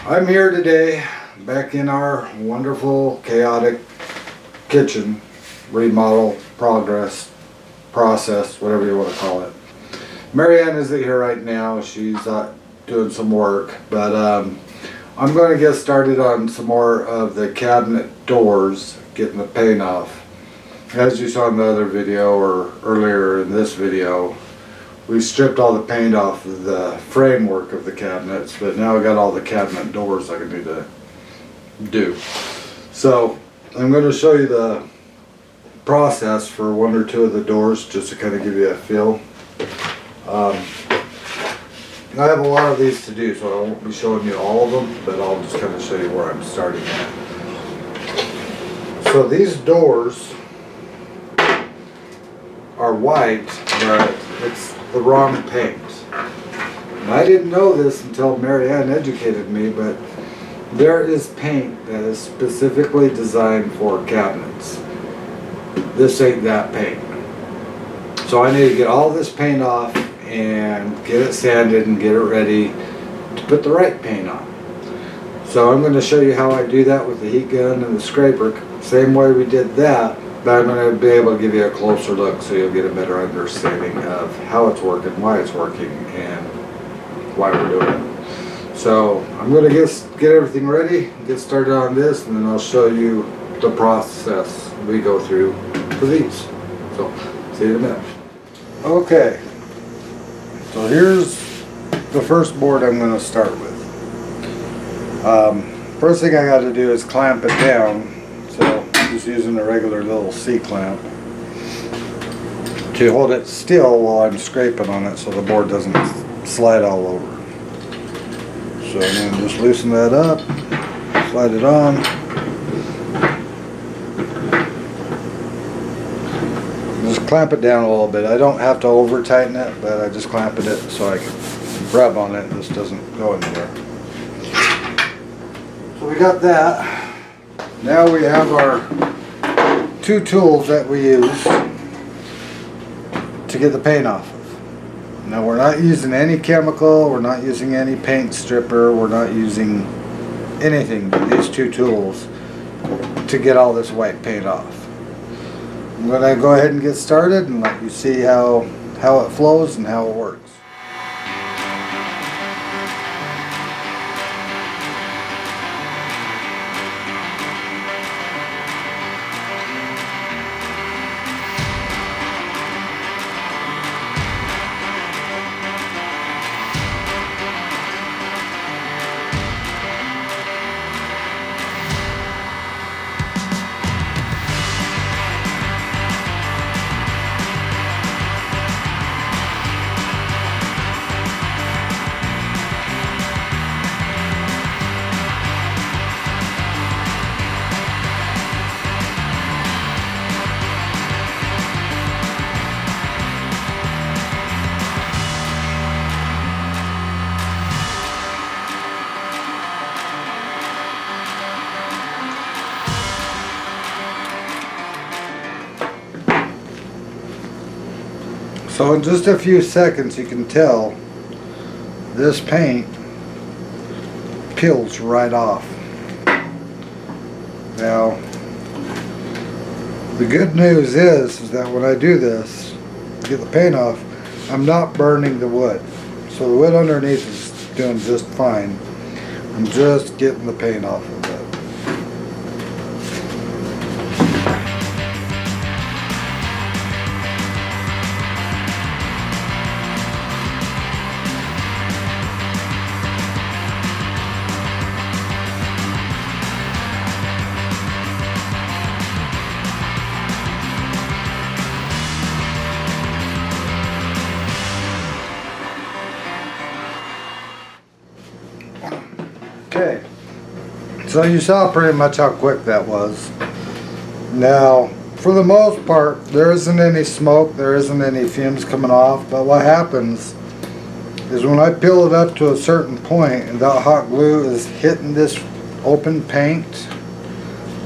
I'm here today, back in our wonderful, chaotic kitchen, remodel, process, whatever you want to call it. Marianne isn't here right now, she's doing some work, but I'm going to get started on some more of the cabinet doors, getting the paint off. As you saw in the other video, or earlier in this video, we stripped all the paint off of the framework of the cabinets, but now I got all the cabinet doors I need to do. So I'm going to show you the process for one or two of the doors, just to kind of give you a feel. I have a lot of these to do, so I won't be showing you all of them, but I'll just kind of show you where I'm starting at. So these doors are white, but it's the wrong paint. And I didn't know this until Marianne educated me, but there is paint that is specifically designed for cabinets. This ain't that paint. So I need to get all this paint off and get it sanded and get it ready to put the right paint on. So I'm going to show you how I do that with the heat gun and the scraper, same way we did that. But I'm going to be able to give you a closer look so you'll get a better understanding of how it's working, why it's working, and why we're doing it. So I'm going to get everything ready, get started on this, and then I'll show you the process we go through for these. So see you in a minute. Okay, so here's the first board I'm going to start with. First thing I got to do is clamp it down. So just using a regular little C-clamp to hold it still while I'm scraping on it so the board doesn't slide all over. So I'm going to just loosen that up, slide it on. Just clamp it down a little bit. I don't have to over tighten it, but I just clamp it so I can rub on it and this doesn't go anywhere. So we got that. Now we have our two tools that we use to get the paint off of. Now we're not using any chemical, we're not using any paint stripper, we're not using anything but these two tools to get all this white paint off. I'm going to go ahead and get started and let you see how it flows and how it works. So in just a few seconds you can tell this paint peels right off. Now the good news is that when I do this, get the paint off, I'm not burning the wood. So the wood underneath is doing just fine. I'm just getting the paint off of it. Okay, so you saw pretty much how quick that was. Now, for the most part, there isn't any smoke, there isn't any fumes coming off, but what happens is when I peel it up to a certain point and that hot glue is hitting this open paint,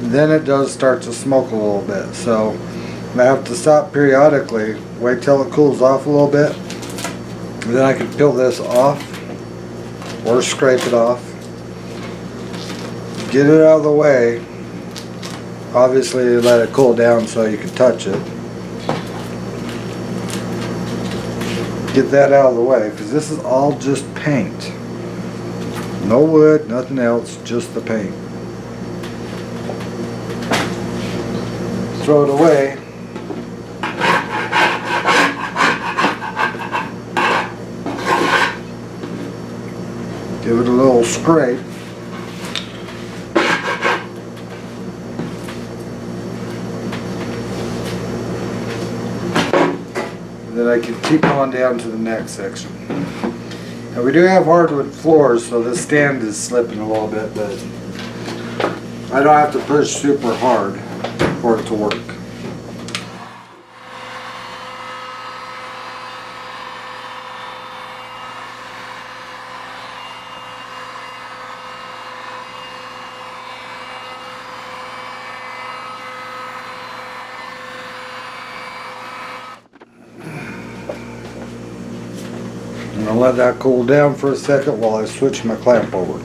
then it does start to smoke a little bit. So I have to stop periodically, wait till it cools off a little bit, and then I can peel this off or scrape it off. get it out of the way. Obviously let it cool down so you can touch it. Get that out of the way, because this is all just paint. No wood, nothing else, just the paint. Throw it away. Give it a little scrape. And then I can keep on down to the next section. Now we do have hardwood floors, so this stand is slipping a little bit, but I don't have to push super hard for it to work. I'm going to let that cool down for a second while I switch my clamp over.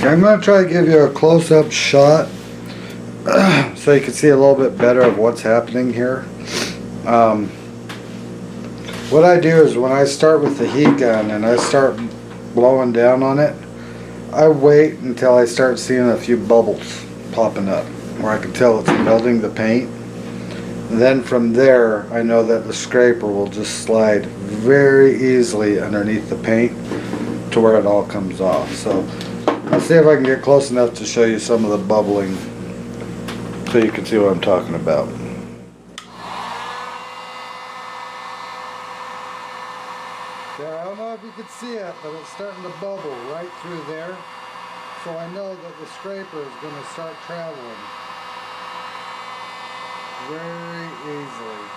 I'm going to try to give you a close-up shot so you can see a little bit better of what's happening here. What I do is when I start with the heat gun and I start blowing down on it, I wait until I start seeing a few bubbles popping up where I can tell it's melting the paint. And then from there I know that the scraper will just slide very easily underneath the paint to where it all comes off. So I'll see if I can get close enough to show you some of the bubbling so you can see what I'm talking about. Yeah, I don't know if you can see it, but it's starting to bubble right through there. So I know that the scraper is going to start traveling very easily.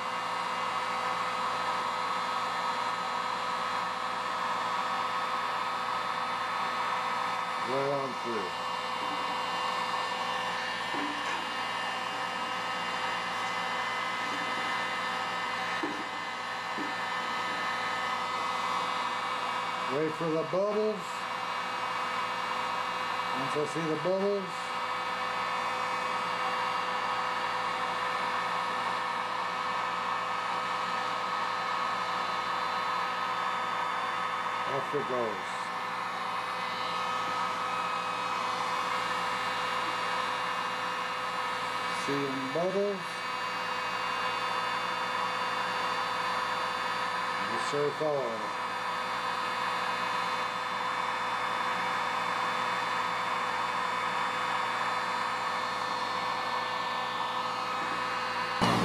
Right on through. Wait for the bubbles. Once I see the bubbles, off it goes. Seeing bubbles. Just sort of follow it.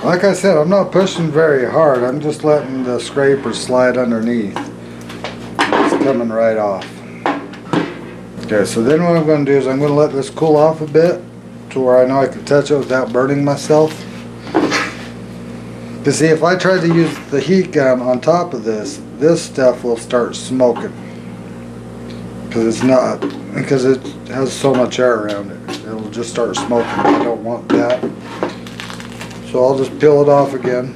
Like I said, I'm not pushing very hard. I'm just letting the scraper slide underneath. It's coming right off. Okay, so then what I'm going to do is I'm going to let this cool off a bit to where I know I can touch it without burning myself. Because see, if I try to use the heat gun on top of this stuff will start smoking. Because it has so much air around it. It'll just start smoking. I don't want that. So I'll just peel it off again.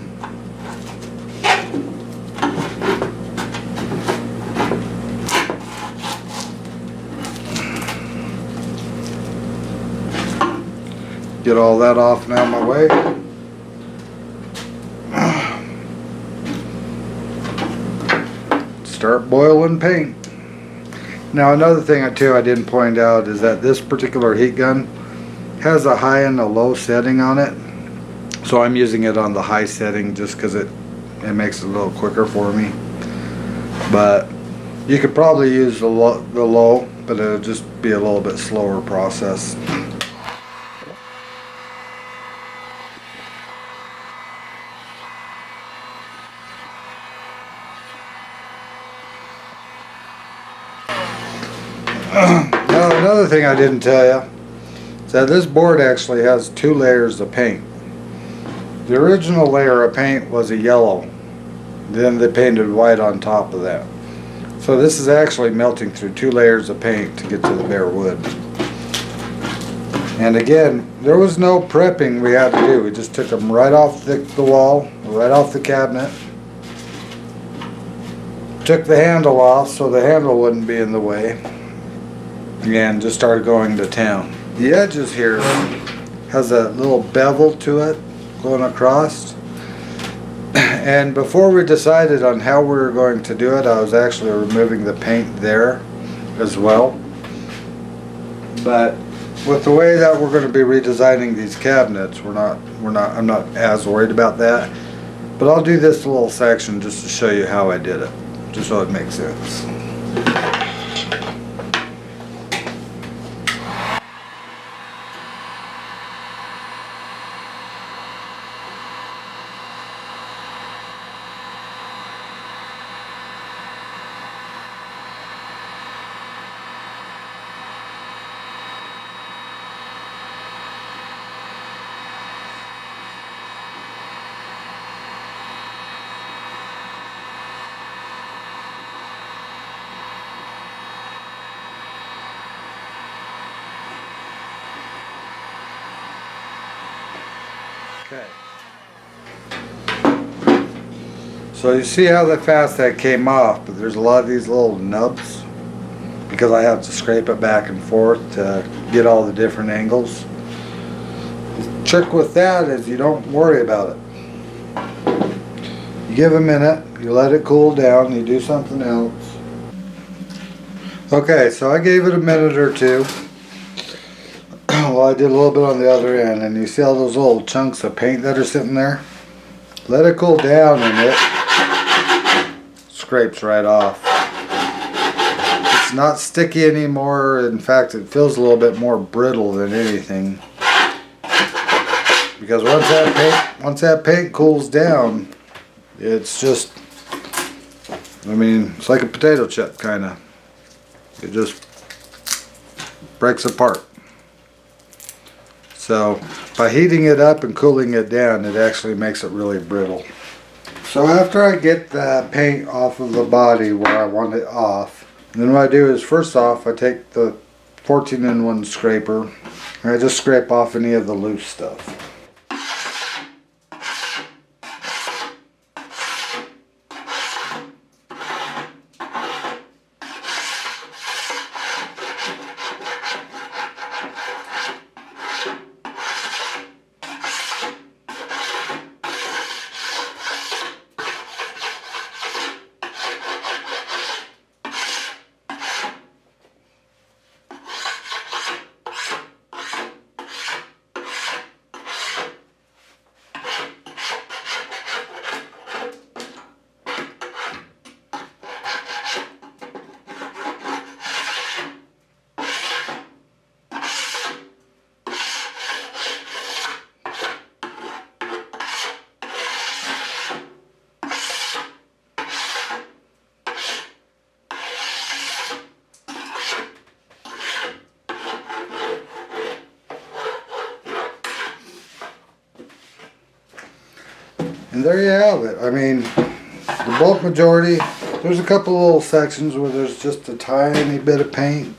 Get all that off and out of my way. Start boiling paint. Now another thing too I didn't point out is that this particular heat gun has a high and a low setting on it. So I'm using it on the high setting just because it makes it a little quicker for me. But you could probably use the low, but it'll just be a little bit slower process. Now another thing I didn't tell you is that this board actually has 2 layers of paint. The original layer of paint was a yellow. Then they painted white on top of that. So this is actually melting through 2 layers of paint to get to the bare wood. And again, there was no prepping we had to do. We just took them right off the wall, right off the cabinet. Took the handle off so the handle wouldn't be in the way. And just started going to town. The edges here has a little bevel to it going across. And before we decided on how we were going to do it, I was actually removing the paint there as well. But with the way that we're going to be redesigning these cabinets, I'm not as worried about that. But I'll do this little section just to show you how I did it, just so it makes sense. Okay. So you see how fast that came off, but there's a lot of these little nubs because I have to scrape it back and forth to get all the different angles. The trick with that is you don't worry about it. You give a minute, you let it cool down, you do something else. Okay, so I gave it a minute or two. Well, I did a little bit on the other end, and you see all those little chunks of paint that are sitting there? Let it cool down and it scrapes right off. It's not sticky anymore. In fact, it feels a little bit more brittle than anything. Because once that paint cools down, it's just, it's like a potato chip kind of. It just breaks apart. So by heating it up and cooling it down, it actually makes it really brittle. So after I get the paint off of the body where I want it off, then what I do is first off I take the 14-in-1 scraper and I just scrape off any of the loose stuff. And there you have it. The bulk majority, there's a couple little sections where there's just a tiny bit of paint.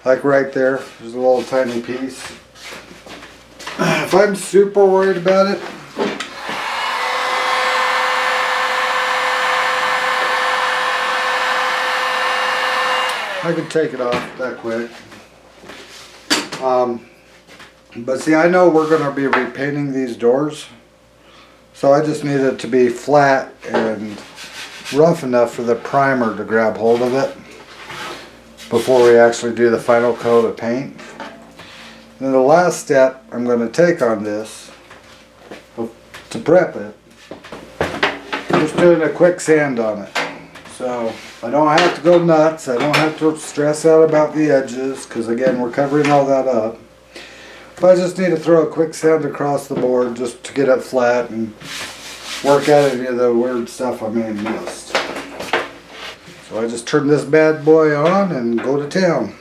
Like right there, there's a little tiny piece. If I'm super worried about it, I could take it off that quick. But see, I know we're going to be repainting these doors, so I just need it to be flat and rough enough for the primer to grab hold of it before we actually do the final coat of paint. And the last step I'm going to take on this to prep it, just doing a quick sand on it. So I don't have to go nuts, I don't have to stress out about the edges, because again we're covering all that up. But I just need to throw a quick sand across the board just to get it flat and work out any of the weird stuff I may have missed. So I just turn this bad boy on and go to town.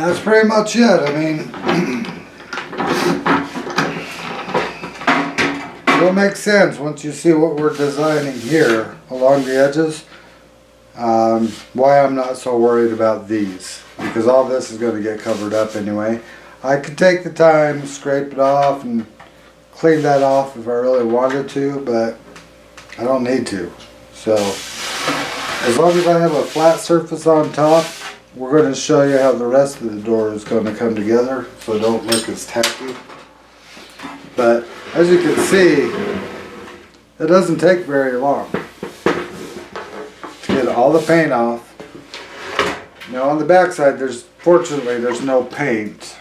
that's pretty much it. I mean, it'll make sense once you see what we're designing here along the edges. Why I'm not so worried about these, because all this is going to get covered up anyway. I could take the time, scrape it off and clean that off if I really wanted to, but I don't need to. So as long as I have a flat surface on top, we're going to show you how the rest of the door is going to come together, so don't look as tacky. But as you can see, it doesn't take very long to get all the paint off. Now on the back side, fortunately there's no paint,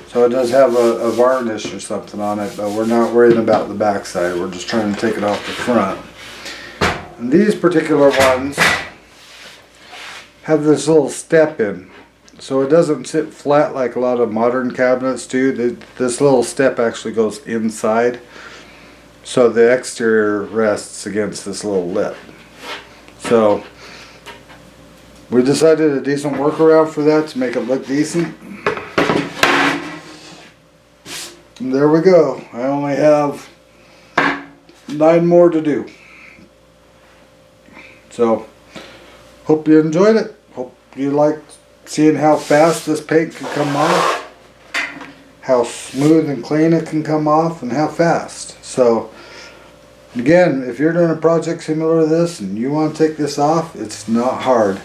so it does have a varnish or something on it, but we're not worrying about the back side. We're just trying to take it off the front. And these particular ones have this little step in, so it doesn't sit flat like a lot of modern cabinets do. This little step actually goes inside, so the exterior rests against this little lip. So we decided a decent workaround for that to make it look decent. And there we go. I only have 9 more to do. So hope you enjoyed it. Hope you liked seeing how fast this paint can come off, how smooth and clean it can come off, and how fast. So again, if you're doing a project similar to this and you want to take this off, it's not hard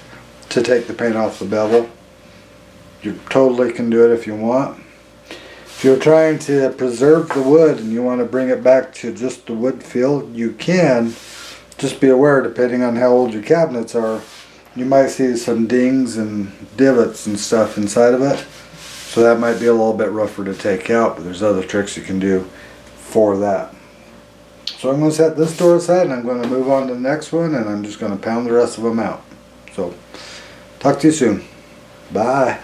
to take the paint off the bevel. You totally can do it if you want. If you're trying to preserve the wood and you want to bring it back to just the wood feel, you can. Just be aware, depending on how old your cabinets are, you might see some dings and divots and stuff inside of it. So that might be a little bit rougher to take out, but there's other tricks you can do for that. So I'm going to set this door aside and I'm going to move on to the next one, and I'm just going to pound the rest of them out. So talk to you soon. Bye.